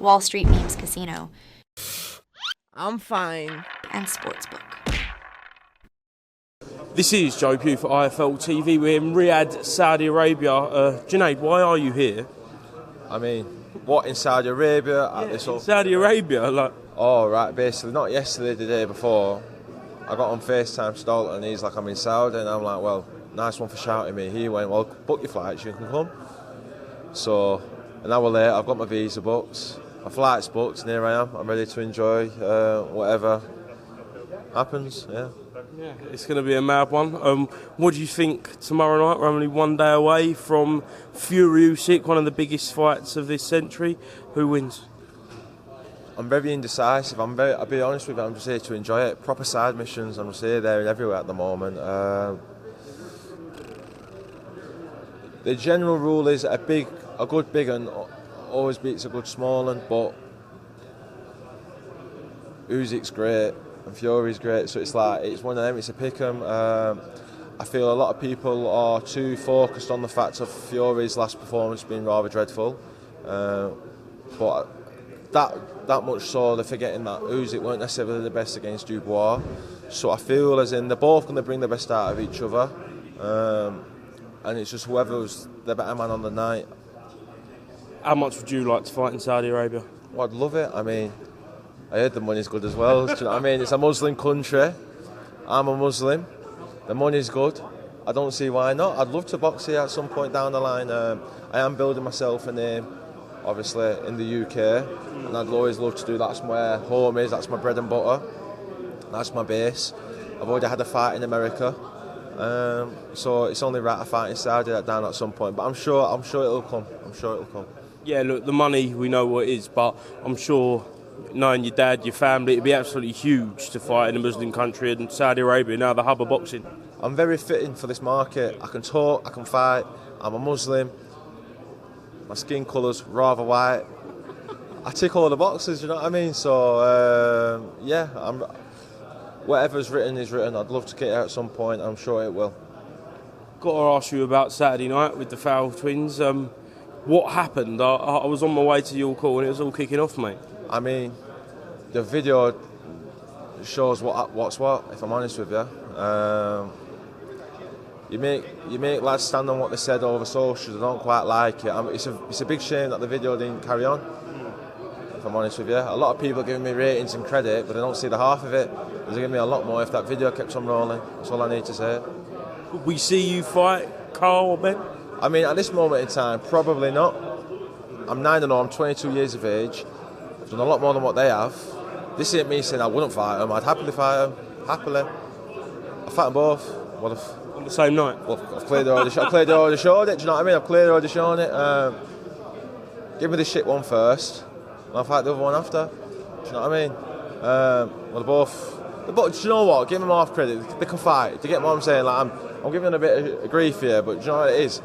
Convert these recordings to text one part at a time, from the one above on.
Wall Street Memes Casino, I'm fine. and Sportsbook. This is Joe Pugh for IFLTV. We're in Riyadh, Saudi Arabia. Junaid, why are you here? I mean, what, in Saudi Arabia? Saudi Arabia, like... Oh, right, basically, not yesterday, the day before. I got on FaceTime to Dalton and he's like, I'm in Saudi, and I'm like, well, nice one for shouting me. He went, well, book your flights, you can come. So, an hour later, I've got my visa booked, my flight's booked, and here I am. I'm ready to enjoy whatever happens, yeah. Yeah, it's going to be a mad one. What do you think tomorrow night? We're only one day away from Fury Usyk, one of the biggest fights of this century. Who wins? I'm very indecisive. I'll be honest with you, I'm just here to enjoy it. Proper side missions, I'm just here, there and everywhere at the moment. The general rule is a good big one always beats a good small one, but Usyk's great and Fury's great, so it's one of them, it's a pick 'em. I feel a lot of people are too focused on the fact of Fury's last performance being rather dreadful, but that much so they're forgetting that Usyk weren't necessarily the best against Dubois. So I feel as in they're both going to bring the best out of each other, and it's just whoever's the better man on the night. How much would you like to fight in Saudi Arabia? Well, I'd love it. I mean, I heard the money's good as well. Do you know what I mean? It's a Muslim country. I'm a Muslim. The money's good. I don't see why not. I'd love to box here at some point down the line. I am building myself a name, obviously, in the UK, and I'd always love to do that. That's where home is. That's my bread and butter. That's my base. I've already had a fight in America, so it's only right to fight in Saudi down at some point. But I'm sure it'll come. I'm sure it'll come. Yeah, look, the money, we know what it is, but I'm sure, knowing your dad, your family, it'd be absolutely huge to fight in a Muslim country, and Saudi Arabia, now the hub of boxing. I'm very fitting for this market. I can talk, I can fight, I'm a Muslim, my skin colour's rather white. I tick all the boxes, you know what I mean? So, yeah, whatever's written is written. I'd love to get it out at some point, I'm sure it will. Got to ask you about Saturday night with the Fowl twins. What happened? I was on my way to your call and it was all kicking off, mate. I mean, the video shows what's what, if I'm honest with you. You make lads stand on what they said over social. They don't quite like it. It's a big shame that the video didn't carry on, if I'm honest with you. A lot of people are giving me ratings and credit, but they don't see the half of it. They're giving me a lot more if that video kept on rolling. That's all I need to say. Would we see you fight Carl or Ben? I mean, at this moment in time, probably not. I'm 9-0, I'm 22 years of age. I've done a lot more than what they have. This ain't me saying I wouldn't fight them. I'd happily fight them. Happily. I'd fight them both. What if? On the same night? Well, I've clearly already showed it. Do you know what I mean? I've clearly already shown it. Give me the shit one first, and I'll fight the other one after. Do you know what I mean? Well, they're both. Do you know what? Give them half credit. They can fight. Do you get what I'm saying? Like, I'm giving them a bit of grief here, but do you know what it is?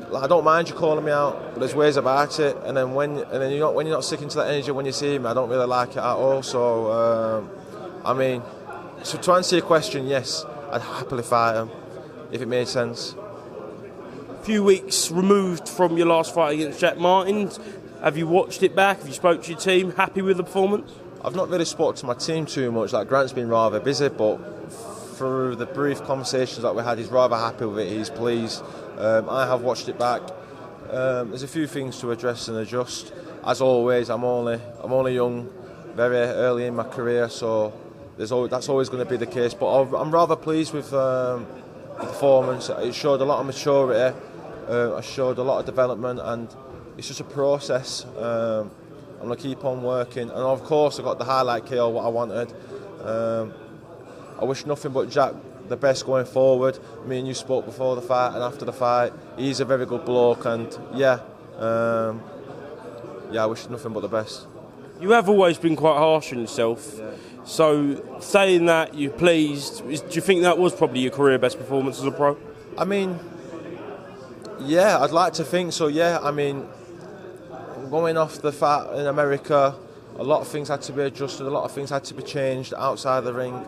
Like, I don't mind you calling me out, but there's ways about it. And then when you're not sticking to that energy when you see me, I don't really like it at all. So, I mean, so to answer your question, yes, I'd happily fight them if it made sense. A few weeks removed from your last fight against Jack Martin. Have you watched it back? Have you spoke to your team? Happy with the performance? I've not really spoken to my team too much. Like, Grant's been rather busy, but through the brief conversations that we had, he's rather happy with it. He's pleased. I have watched it back. There's a few things to address and adjust. As always, I'm only young, very early in my career, so that's always going to be the case. But I'm rather pleased with the performance. It showed a lot of maturity. It showed a lot of development, and it's just a process. I'm going to keep on working, and of course I got the highlight KO what I wanted. I wish nothing but Jack the best going forward. Me and you spoke before the fight and after the fight. He's a very good bloke, and I wish nothing but the best. You have always been quite harsh on yourself. Yeah. So saying that you're pleased, do you think that was probably your career best performance as a pro? I mean, yeah, I'd like to think so. Yeah, I mean, going off the fight in America, a lot of things had to be adjusted, a lot of things had to be changed outside the ring,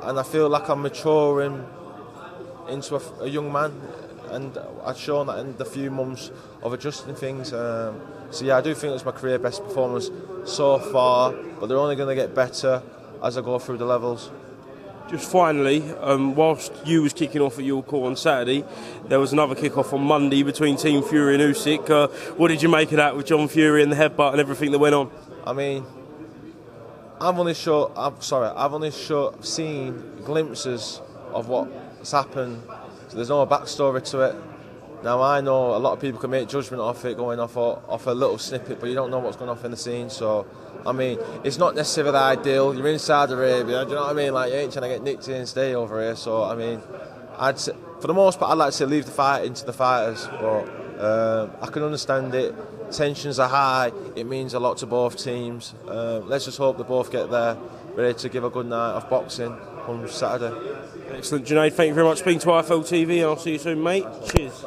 and I feel like I'm maturing into a young man. and I've shown that in the few months of adjusting things. So yeah, I do think it's my career best performance so far, but they're only going to get better as I go through the levels. Just finally, whilst you was kicking off at your court on Saturday, there was another kick-off on Monday between Team Fury and Usyk. What did you make of that with John Fury and the headbutt and everything that went on? I mean, I've only seen glimpses of what's happened. So there's no backstory to it. Now I know a lot of people can make judgment off it going off a little snippet, but you don't know what's going off in the scene. So I mean, it's not necessarily ideal. You're in Saudi Arabia, do you know what I mean? Like, you ain't trying to get nicked in and stay over here. So I mean, I'd say, for the most part, I'd like to say leave the fight into the fighters, but I can understand it. Tensions are high. It means a lot to both teams. Let's just hope they both get there, ready to give a good night of boxing on Saturday. Excellent, Junaid. Thank you very much for speaking to IFLTV, and I'll see you soon, mate. Cheers.